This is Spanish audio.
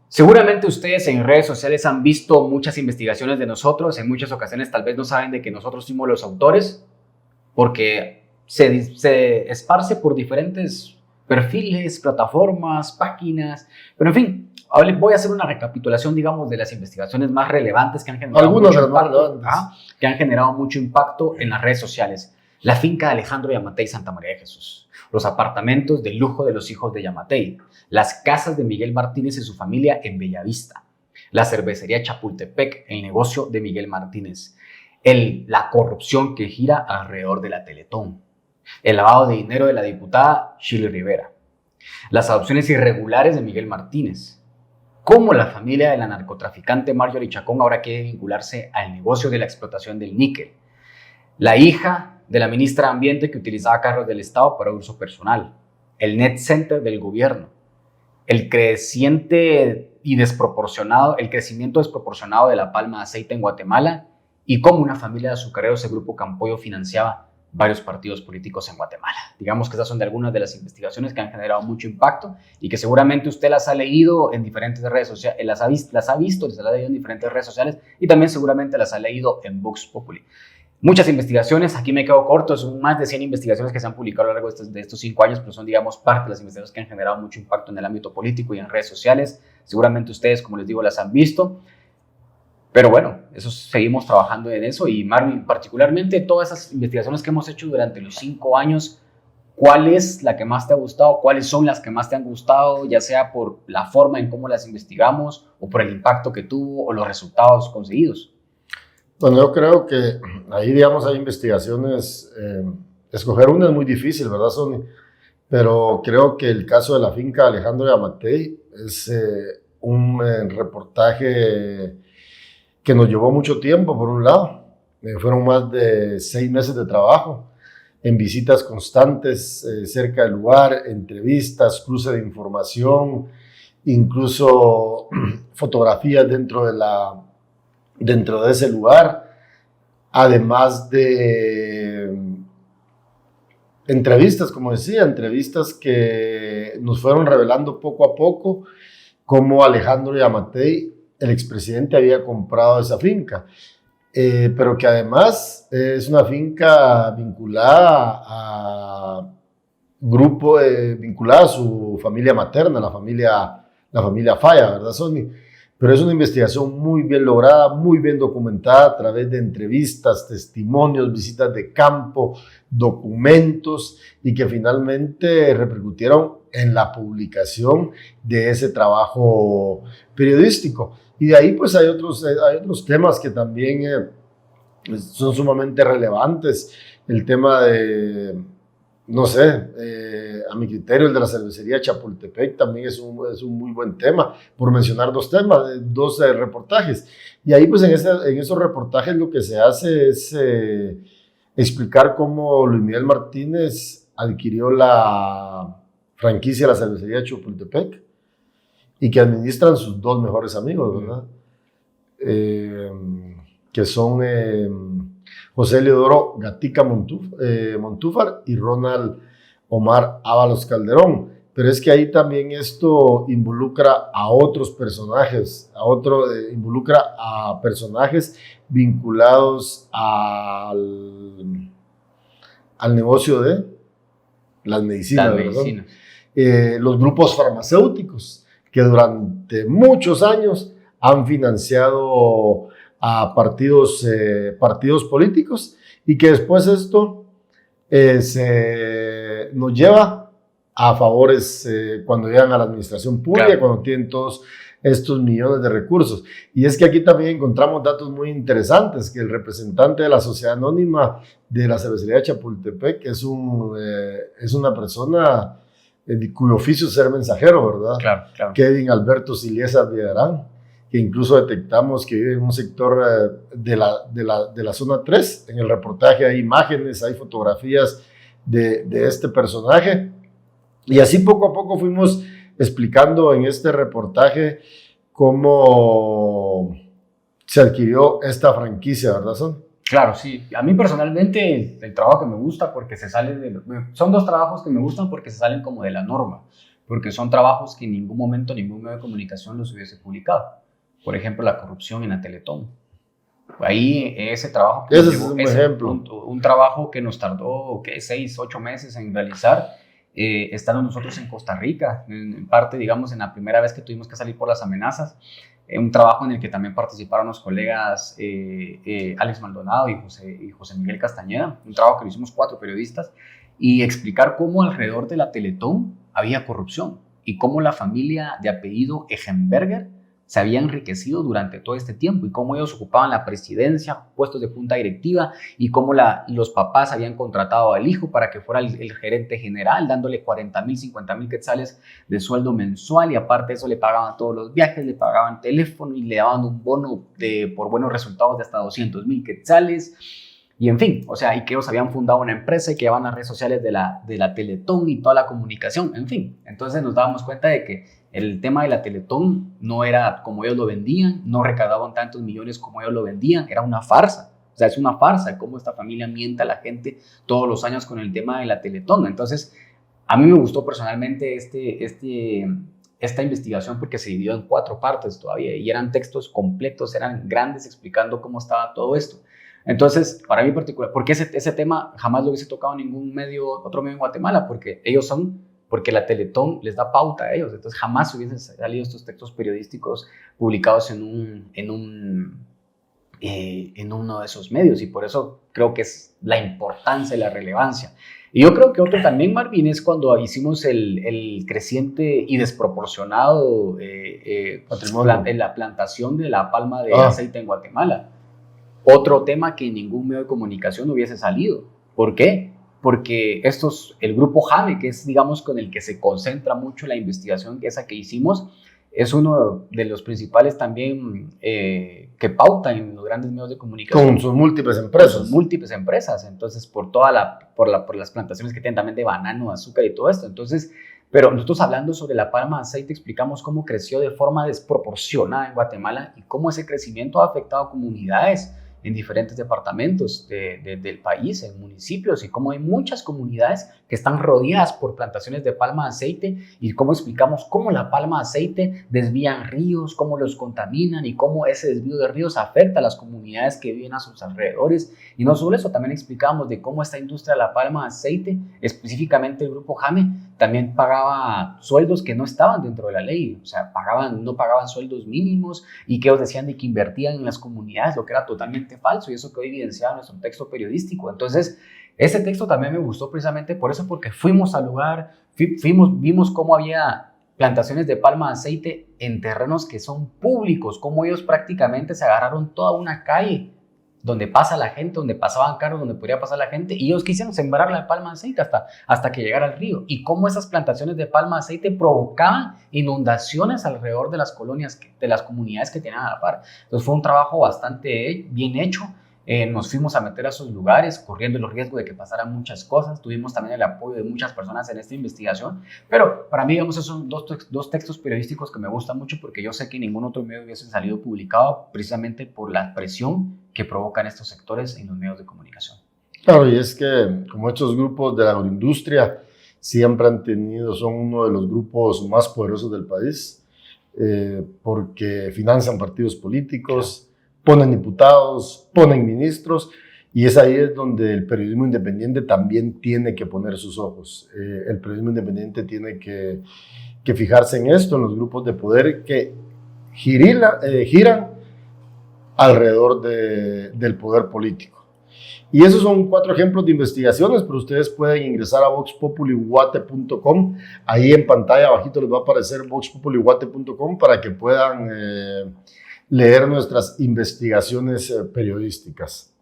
Seguramente ustedes en redes sociales han visto muchas investigaciones de nosotros, en muchas ocasiones tal vez no saben de que nosotros fuimos los autores, porque se esparce por diferentes perfiles, plataformas, páginas, pero en fin, ahora les voy a hacer una recapitulación, digamos, de las investigaciones más relevantes que han generado Algunas de mucho las más impacto, relevantes. que han generado mucho impacto en las redes sociales. La finca de Alejandro Yamatei Santa María de Jesús, los apartamentos de lujo de los hijos de Yamatei, las casas de Miguel Martínez y su familia en Bellavista, la cervecería Chapultepec, el negocio de Miguel Martínez, la corrupción que gira alrededor de la Teletón, el lavado de dinero de la diputada Shirley Rivera, las adopciones irregulares de Miguel Martínez, cómo la familia de la narcotraficante Marjorie Chacón ahora quiere vincularse al negocio de la explotación del níquel, la hija de la ministra de Ambiente que utilizaba carros del Estado para uso personal, el net center del gobierno, el crecimiento desproporcionado de la palma de aceite en Guatemala y cómo una familia de azucareros de Grupo Campoyo financiaba varios partidos políticos en Guatemala. Digamos que esas son de algunas de las investigaciones que han generado mucho impacto y que seguramente usted las ha leído en diferentes redes sociales, las ha visto, las ha leído en diferentes redes sociales y también seguramente las ha leído en Vox Populi. Muchas investigaciones, aquí me quedo corto, son más de 100 investigaciones que se han publicado a lo largo de estos 5 años, pero son, digamos, parte de las investigaciones que han generado mucho impacto en el ámbito político y en redes sociales. Seguramente ustedes, como les digo, las han visto. Pero bueno, eso seguimos trabajando en eso y Marvin, particularmente todas esas investigaciones que hemos hecho durante los 5 años, ¿cuál es la que más te ha gustado? ¿Cuáles son las que más te han gustado? Ya sea por la forma en cómo las investigamos o por el impacto que tuvo o los resultados conseguidos. Bueno, yo creo que ahí, digamos, hay investigaciones, escoger una es muy difícil, ¿verdad, Sonny? Pero creo que el caso de la finca de Alejandro Yamatei es un reportaje que nos llevó mucho tiempo, por un lado. Fueron más de 6 meses de trabajo, en visitas constantes cerca del lugar, entrevistas, cruce de información, incluso fotografías dentro de ese lugar, además de entrevistas, como decía, entrevistas que nos fueron revelando poco a poco cómo Alejandro Yamatei, el expresidente, había comprado esa finca, pero que además es una finca vinculada a vinculada a su familia materna, la familia Falla, ¿verdad, Sonny? Pero es una investigación muy bien lograda, muy bien documentada a través de entrevistas, testimonios, visitas de campo, documentos y que finalmente repercutieron en la publicación de ese trabajo periodístico. Y de ahí pues hay otros temas que también son sumamente relevantes. El tema de, no sé, a mi criterio, el de la cervecería Chapultepec también es un muy buen tema, por mencionar dos reportajes. Y ahí, pues, en esos reportajes lo que se hace es explicar cómo Luis Miguel Martínez adquirió la franquicia de la cervecería Chapultepec y que administran sus 2 mejores amigos, ¿verdad? Que son José Leodoro Gatica Montúfar y Ronald Omar Ábalos Calderón. Pero es que ahí también esto involucra a otros personajes, involucra a personajes vinculados al negocio de las medicinas. Los grupos farmacéuticos que durante muchos años han financiado a partidos políticos y que después esto nos lleva a favores cuando llegan a la administración pública, claro, cuando tienen todos estos millones de recursos. Y es que aquí también encontramos datos muy interesantes, que el representante de la sociedad anónima de la cervecería de Chapultepec es una persona cuyo oficio es ser mensajero, ¿verdad? Claro, claro. Kevin Alberto Siliesa Villarán, que incluso detectamos que vive en un sector de la zona 3. En el reportaje hay imágenes, hay fotografías de este personaje. Y así poco a poco fuimos explicando en este reportaje cómo se adquirió esta franquicia, ¿verdad, Son? Claro, sí. A mí personalmente el trabajo que me gusta porque son 2 trabajos que me gustan porque se salen como de la norma. porque son trabajos que en ningún momento ningún medio de comunicación los hubiese publicado. Por ejemplo, la corrupción en la Teletón. Ahí ese trabajo que ese es un ejemplo. Un trabajo que nos tardó 6, 8 meses en realizar, estando nosotros en Costa Rica, en parte, digamos, en la primera vez que tuvimos que salir por las amenazas, un trabajo en el que también participaron los colegas Alex Maldonado y José Miguel Castañeda, un trabajo que lo hicimos 4 periodistas, y explicar cómo alrededor de la Teletón había corrupción y cómo la familia de apellido Egenberger se había enriquecido durante todo este tiempo y cómo ellos ocupaban la presidencia, puestos de junta directiva y cómo los papás habían contratado al hijo para que fuera el gerente general, dándole 40,000, 50,000 quetzales de sueldo mensual y aparte de eso le pagaban todos los viajes, le pagaban teléfono y le daban un bono por buenos resultados de hasta 200,000 quetzales. Y en fin, o sea, y que ellos habían fundado una empresa y que llevaban las redes sociales de la Teletón y toda la comunicación, en fin. Entonces nos dábamos cuenta de que el tema de la Teletón no era como ellos lo vendían, no recaudaban tantos millones como ellos lo vendían, era una farsa. O sea, es una farsa cómo esta familia miente a la gente todos los años con el tema de la Teletón. Entonces, a mí me gustó personalmente esta investigación porque se dividió en 4 partes todavía y eran textos completos, eran grandes explicando cómo estaba todo esto. Entonces, para mí en particular, porque ese tema jamás lo hubiese tocado en ningún otro medio en Guatemala, porque la Teletón les da pauta a ellos, entonces jamás hubiesen salido estos textos periodísticos publicados en uno de esos medios, y por eso creo que es la importancia y la relevancia. Y yo creo que otro también, Marvin, es cuando hicimos el creciente y desproporcionado la plantación de la palma de aceite en Guatemala. Otro tema que en ningún medio de comunicación hubiese salido. ¿Por qué? Porque el grupo JAME, que es, digamos, con el que se concentra mucho la investigación esa que hicimos, es uno de los principales también que pautan en los grandes medios de comunicación. Con sus múltiples empresas. Con sus múltiples empresas. Entonces, por las plantaciones que tienen también de banano, azúcar y todo esto. Entonces, pero nosotros hablando sobre la palma de aceite explicamos cómo creció de forma desproporcionada en Guatemala y cómo ese crecimiento ha afectado a comunidades en diferentes departamentos del país, en municipios, y cómo hay muchas comunidades que están rodeadas por plantaciones de palma de aceite, y cómo explicamos cómo la palma de aceite desvían ríos, cómo los contaminan y cómo ese desvío de ríos afecta a las comunidades que viven a sus alrededores. Y no solo eso, también explicamos de cómo esta industria de la palma de aceite, específicamente el grupo JAME, también pagaba sueldos que no estaban dentro de la ley, o sea, no pagaban sueldos mínimos, y que ellos decían de que invertían en las comunidades, lo que era totalmente falso, y eso quedó evidenciado en nuestro texto periodístico. Entonces, ese texto también me gustó precisamente por eso, porque fuimos al lugar, vimos cómo había plantaciones de palma de aceite en terrenos que son públicos, cómo ellos prácticamente se agarraron toda una calle donde pasa la gente, donde pasaban carros, donde podría pasar la gente, y ellos quisieron sembrar la palma de aceite hasta que llegara al río, y cómo esas plantaciones de palma de aceite provocaban inundaciones alrededor de las colonias, de las comunidades que tenían a la par. Entonces fue un trabajo bastante bien hecho. Nos fuimos a meter a esos lugares corriendo el riesgo de que pasaran muchas cosas. Tuvimos también el apoyo de muchas personas en esta investigación, pero para mí, digamos, esos son dos textos periodísticos que me gustan mucho, porque yo sé que ningún otro medio hubiese salido publicado precisamente por la presión que provocan estos sectores en los medios de comunicación. Claro, y es que como estos grupos de la agroindustria siempre son uno de los grupos más poderosos del país, porque financian partidos políticos, claro, ponen diputados, ponen ministros, y es ahí donde el periodismo independiente también tiene que poner sus ojos. El periodismo independiente tiene que fijarse en esto, en los grupos de poder que giran alrededor del poder político. Y esos son 4 ejemplos de investigaciones, pero ustedes pueden ingresar a voxpopuliwate.com. Ahí en pantalla abajito les va a aparecer voxpopuliwate.com para que puedan leer nuestras investigaciones periodísticas.